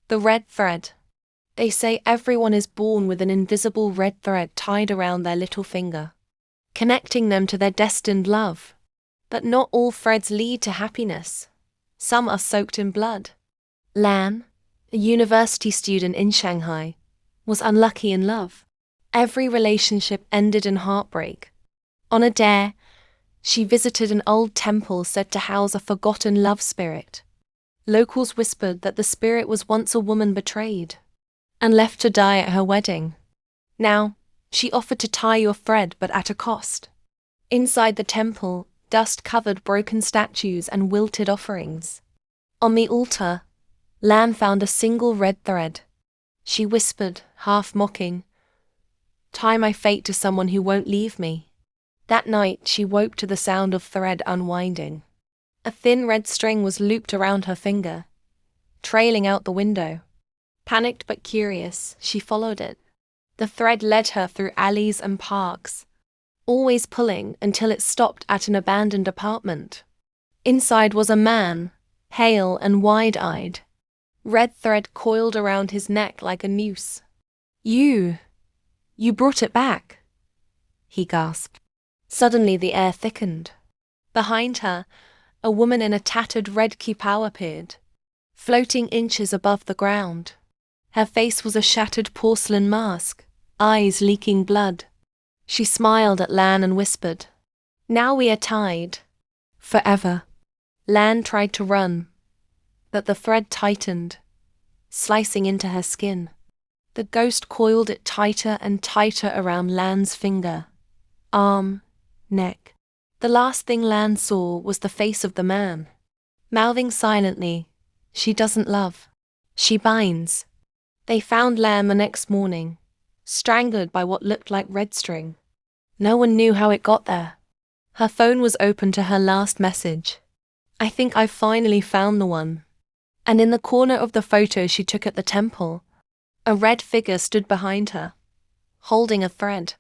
The red thread. They say everyone is born with an invisible red thread tied around their little finger, connecting them to their destined love. But not all threads lead to happiness. Some are soaked in blood. Lan, a university student in Shanghai, was unlucky in love. Every relationship ended in heartbreak. On a dare, she visited an old temple said to house a forgotten love spirit. Locals whispered that the spirit was once a woman betrayed and left to die at her wedding. Now, she offered to tie your thread, but at a cost. Inside the temple, dust covered broken statues and wilted offerings. On the altar, Lan found a single red thread. She whispered, half mocking, "Tie my fate to someone who won't leave me." That night, she woke to the sound of thread unwinding. A thin red string was looped around her finger, trailing out the window. Panicked but curious, she followed it. The thread led her through alleys and parks, always pulling until it stopped at an abandoned apartment. Inside was a man, pale and wide-eyed. Red thread coiled around his neck like a noose. You brought it back," he gasped. Suddenly the air thickened. Behind her, a woman in a tattered red kippah appeared, floating inches above the ground. Her face was a shattered porcelain mask, eyes leaking blood. She smiled at Lan and whispered, "Now we are tied. Forever." Lan tried to run, but the thread tightened, slicing into her skin. The ghost coiled it tighter and tighter around Lan's finger, arm, neck. The last thing Lan saw was the face of the man, mouthing silently, "She doesn't love. She binds." They found Lan the next morning, strangled by what looked like red string. No one knew how it got there. Her phone was open to her last message. "I think I finally found the one." And in the corner of the photo she took at the temple, a red figure stood behind her, holding a thread.